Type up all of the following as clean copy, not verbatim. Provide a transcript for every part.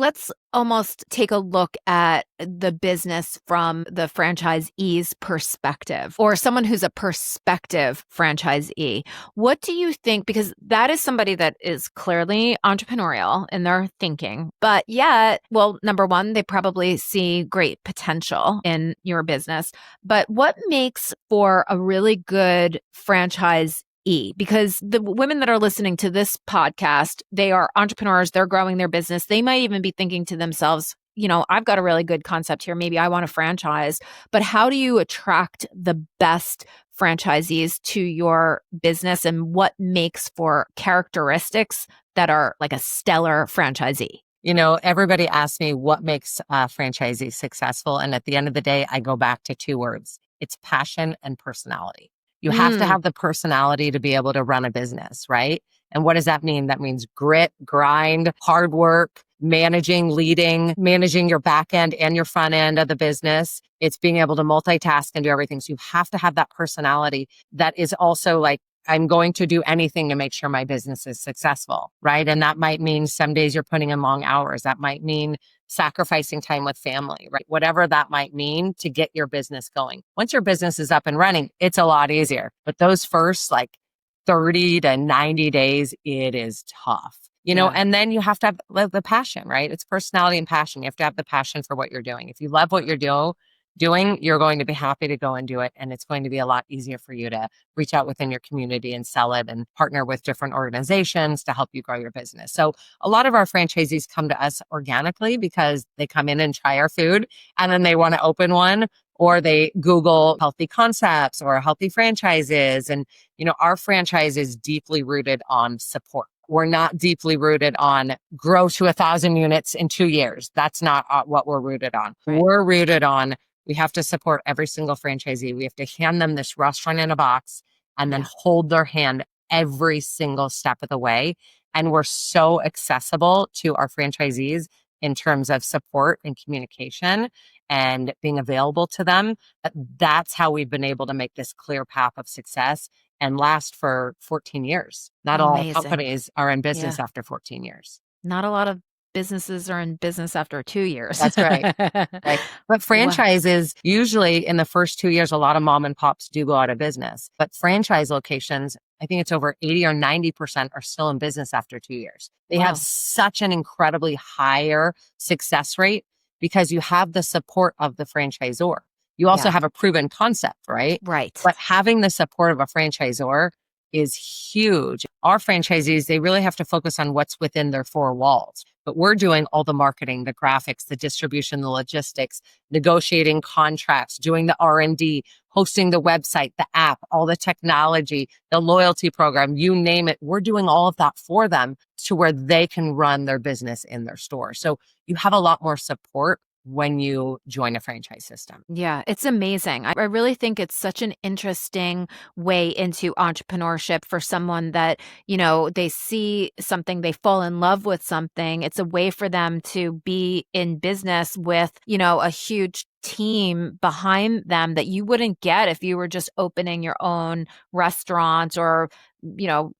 let's almost take a look at the business from the franchisee's perspective, or someone who's a prospective franchisee. What do you think? Because that is somebody that is clearly entrepreneurial in their thinking, but yet, well, number one, they probably see great potential in your business. But what makes for a really good franchise? Because the women that are listening to this podcast, they are entrepreneurs, they're growing their business. They might even be thinking to themselves, I've got a really good concept here. Maybe I want to franchise. But how do you attract the best franchisees to your business, and what makes for characteristics that are like a stellar franchisee? Everybody asks me what makes a franchisee successful. And at the end of the day, I go back to two words. It's passion and personality. You have to have the personality to be able to run a business, right? And what does that mean? That means grit, grind, hard work, leading, managing your back end and your front end of the business. It's being able to multitask and do everything. So you have to have that personality that is also like, I'm going to do anything to make sure my business is successful, right? And that might mean some days you're putting in long hours. That might mean sacrificing time with family, right? Whatever that might mean to get your business going. Once your business is up and running, it's a lot easier. But those first 30 to 90 days, it is tough. And then you have to have the passion, right? It's personality and passion. You have to have the passion for what you're doing. If you love what you're doing, you're going to be happy to go and do it. And it's going to be a lot easier for you to reach out within your community and sell it and partner with different organizations to help you grow your business. So a lot of our franchisees come to us organically because they come in and try our food and then they want to open one, or they Google healthy concepts or healthy franchises. And, our franchise is deeply rooted on support. We're not deeply rooted on grow to 1,000 units in 2 years. That's not what we're rooted on. Right. We're rooted on we have to support every single franchisee. We have to hand them this restaurant in a box and then hold their hand every single step of the way. And we're so accessible to our franchisees in terms of support and communication and being available to them. That's how we've been able to make this clear path of success and last for 14 years. Not Amazing. all companies are in business after 14 years. Not a lot of businesses are in business after 2 years. That's right. Right. But franchises, usually in the first 2 years, a lot of mom and pops do go out of business. But franchise locations, I think it's over 80 or 90% are still in business after 2 years. They have such an incredibly higher success rate because you have the support of the franchisor. You also have a proven concept, right? Right. But having the support of a franchisor is huge. Our franchisees, they really have to focus on what's within their four walls. But we're doing all the marketing, the graphics, the distribution, the logistics, negotiating contracts, doing the R&D, hosting the website, the app, all the technology, the loyalty program, you name it. We're doing all of that for them to where they can run their business in their store. So you have a lot more support when you join a franchise system. Yeah, it's amazing. I really think it's such an interesting way into entrepreneurship for someone that, they see something, they fall in love with something. It's a way for them to be in business with, a huge team behind them that you wouldn't get if you were just opening your own restaurant or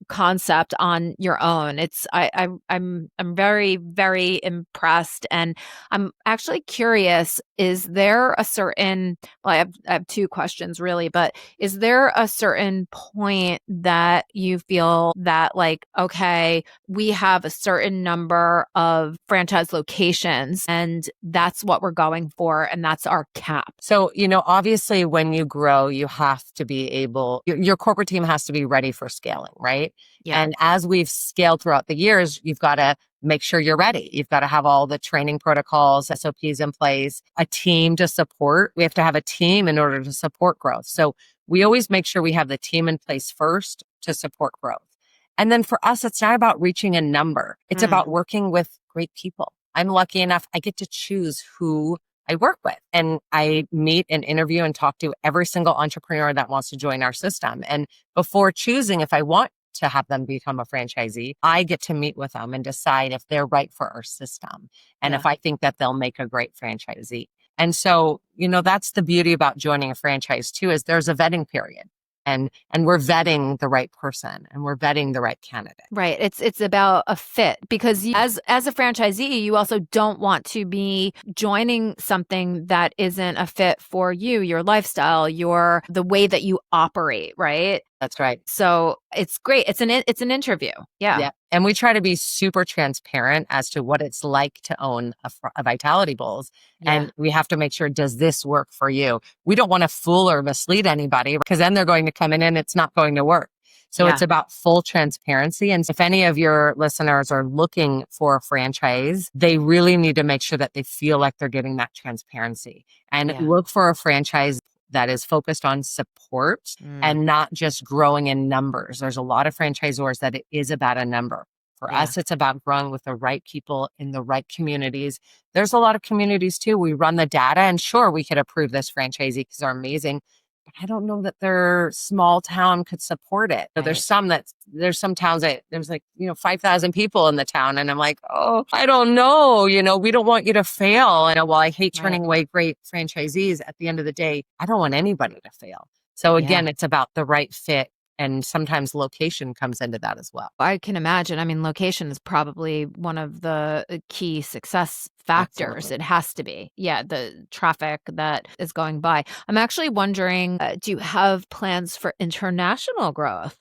concept on your own. I'm very, very impressed, and I'm actually curious, is there a certain, I have two questions really, but is there a certain point that you feel that okay, we have a certain number of franchise locations and that's what we're going for and that's our cap? So, obviously when you grow, you have to be able, your corporate team has to be ready for scaling, right? Yeah. And as we've scaled throughout the years, you've got to make sure you're ready. You've got to have all the training protocols, SOPs in place, a team to support. We have to have a team in order to support growth. So we always make sure we have the team in place first to support growth. And then for us, it's not about reaching a number. It's about working with great people. I'm lucky enough, I get to choose who I work with. And I meet and interview and talk to every single entrepreneur that wants to join our system. And before choosing if I want to have them become a franchisee, I get to meet with them and decide if they're right for our system and if I think that they'll make a great franchisee. And so, that's the beauty about joining a franchise too, is there's a vetting period. and we're vetting the right person and we're vetting the right candidate. Right. It's about a fit because as a franchisee, you also don't want to be joining something that isn't a fit for you, your lifestyle, the way that you operate, right? That's right. So it's great. It's an interview. Yeah. Yeah. And we try to be super transparent as to what it's like to own a Vitality Bowls. Yeah. And we have to make sure, does this work for you? We don't want to fool or mislead anybody because then they're going to come in and it's not going to work. So Yeah. it's about full transparency. And if any of your listeners are looking for a franchise, they really need to make sure that they feel like they're getting that transparency and Yeah. look for a franchise that is focused on support and not just growing in numbers. There's a lot of franchisors that it is about a number. For Yeah. us, it's about growing with the right people in the right communities. There's a lot of communities too. We run the data and sure, we could approve this franchisee because they're amazing. But I don't know that their small town could support it. So Right. there's some towns that there's like, 5,000 people in the town. And I'm like, oh, I don't know. We don't want you to fail. And while I hate turning Right. away great franchisees, at the end of the day, I don't want anybody to fail. So Yeah. again, it's about the right fit. And sometimes location comes into that as well. I can imagine. I mean, location is probably one of the key success factors. Absolutely. It has to be. Yeah, the traffic that is going by. I'm actually wondering, do you have plans for international growth?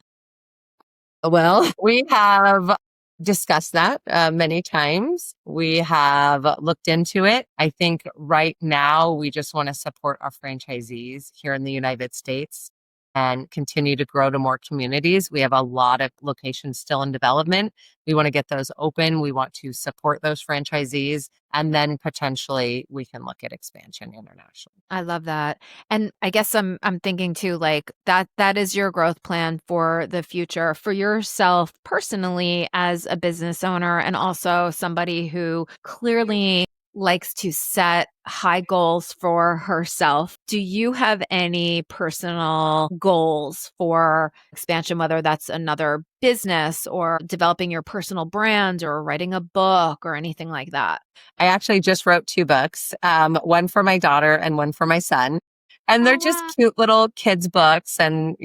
Well, we have discussed that many times. We have looked into it. I think right now we just want to support our franchisees here in the United States and continue to grow to more communities. We have a lot of locations still in development. We want to get those open. We want to support those franchisees, and then potentially we can look at expansion internationally. I love that. And I guess I'm thinking too, like that is your growth plan for the future for yourself personally as a business owner and also somebody who clearly likes to set high goals for herself. Do you have any personal goals for expansion, whether that's another business or developing your personal brand or writing a book or anything like that? I actually just wrote 2 books, one for my daughter and one for my son. And they're Oh, just wow. cute little kids' books. And,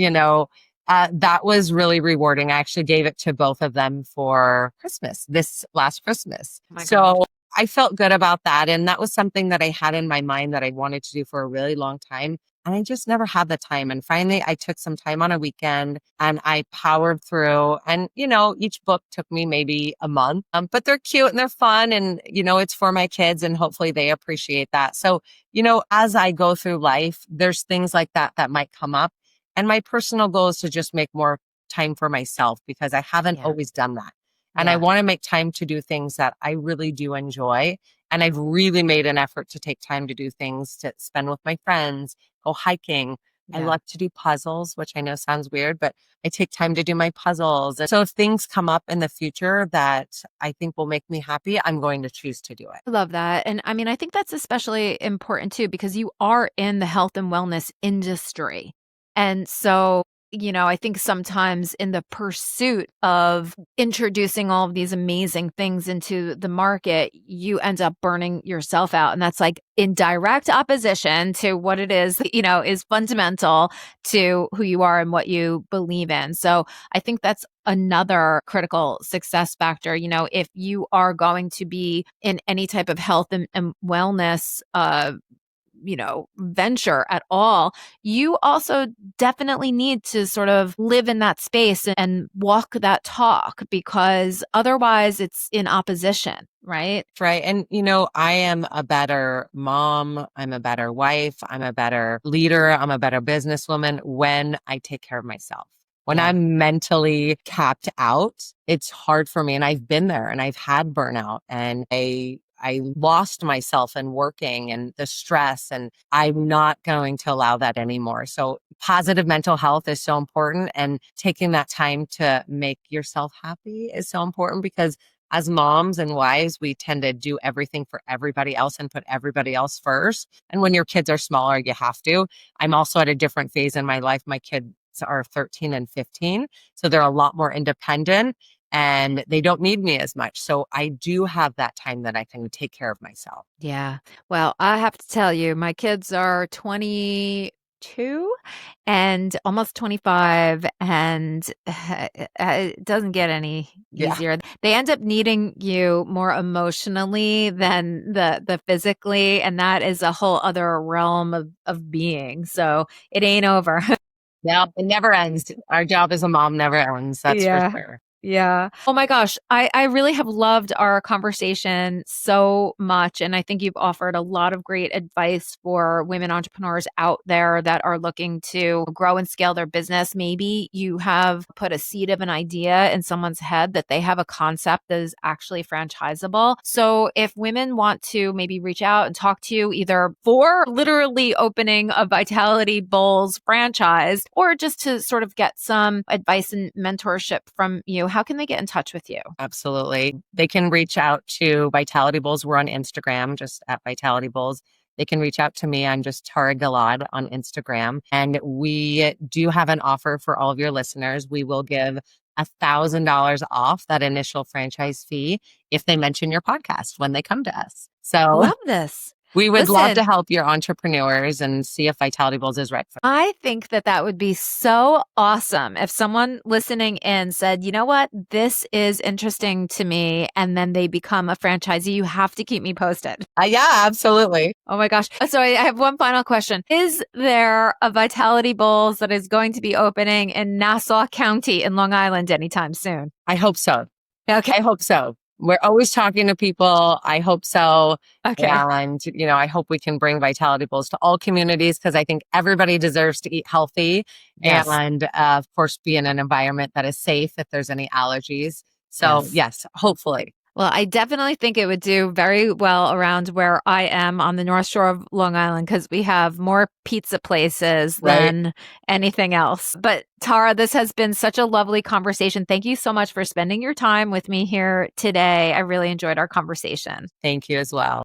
that was really rewarding. I actually gave it to both of them for Christmas, this last Christmas. Oh my gosh. So I felt good about that. And that was something that I had in my mind that I wanted to do for a really long time. And I just never had the time. And finally, I took some time on a weekend and I powered through. And, each book took me maybe a month, but they're cute and they're fun. And, it's for my kids and hopefully they appreciate that. So, as I go through life, there's things like that might come up. And my personal goal is to just make more time for myself because I haven't Yeah. always done that. And I Yeah. want to make time to do things that I really do enjoy. And I've really made an effort to take time to do things to spend with my friends, go hiking. I Yeah. love to do puzzles, which I know sounds weird, but I take time to do my puzzles. And so if things come up in the future that I think will make me happy, I'm going to choose to do it. I love that. And I mean, I think that's especially important too, because you are in the health and wellness industry. And so, I think sometimes in the pursuit of introducing all of these amazing things into the market, you end up burning yourself out. And that's like in direct opposition to what it is, is fundamental to who you are and what you believe in. So I think that's another critical success factor. If you are going to be in any type of health and wellness, venture at all, you also definitely need to sort of live in that space and walk that talk because otherwise it's in opposition, right? Right. And, I am a better mom. I'm a better wife. I'm a better leader. I'm a better businesswoman when I take care of myself. When Yeah. I'm mentally capped out, it's hard for me. And I've been there and I've had burnout and I lost myself in working and the stress, and I'm not going to allow that anymore. So positive mental health is so important, and taking that time to make yourself happy is so important because as moms and wives, we tend to do everything for everybody else and put everybody else first. And when your kids are smaller, you have to. I'm also at a different phase in my life. My kids are 13 and 15, so they're a lot more independent and they don't need me as much. So I do have that time that I can take care of myself. Yeah. Well, I have to tell you, my kids are 22 22 and almost 25, and it doesn't get any Yeah. easier. They end up needing you more emotionally than the physically, and that is a whole other realm of being. So it ain't over. Yeah, it never ends. Our job as a mom never ends. That's for Yeah. sure. Yeah. Oh my gosh. I really have loved our conversation so much. And I think you've offered a lot of great advice for women entrepreneurs out there that are looking to grow and scale their business. Maybe you have put a seed of an idea in someone's head that they have a concept that is actually franchisable. So if women want to maybe reach out and talk to you either for literally opening a Vitality Bowls franchise or just to sort of get some advice and mentorship from you, how can they get in touch with you? Absolutely. They can reach out to Vitality Bowls. We're on Instagram, just at Vitality Bowls. They can reach out to me. I'm just Tara Gilad on Instagram. And we do have an offer for all of your listeners. We will give $1,000 off that initial franchise fee if they mention your podcast when they come to us. So Love this. we would love Listen, to help your entrepreneurs and see if Vitality Bowls is right for them. I think that that would be so awesome if someone listening in said, you know what, this is interesting to me, and then they become a franchisee. You have to keep me posted. Yeah, absolutely. Oh my gosh. So I have one final question. Is there a Vitality Bowls that is going to be opening in Nassau County in Long Island anytime soon? I hope so. Okay. I hope so. We're always talking to people. I hope so. Okay. And, I hope we can bring Vitality Bowls to all communities because I think everybody deserves to eat healthy Yes. and, of course, be in an environment that is safe if there's any allergies. So, yes, hopefully. Well, I definitely think it would do very well around where I am on the North Shore of Long Island because we have more pizza places than anything else. But Tara, this has been such a lovely conversation. Thank you so much for spending your time with me here today. I really enjoyed our conversation. Thank you as well.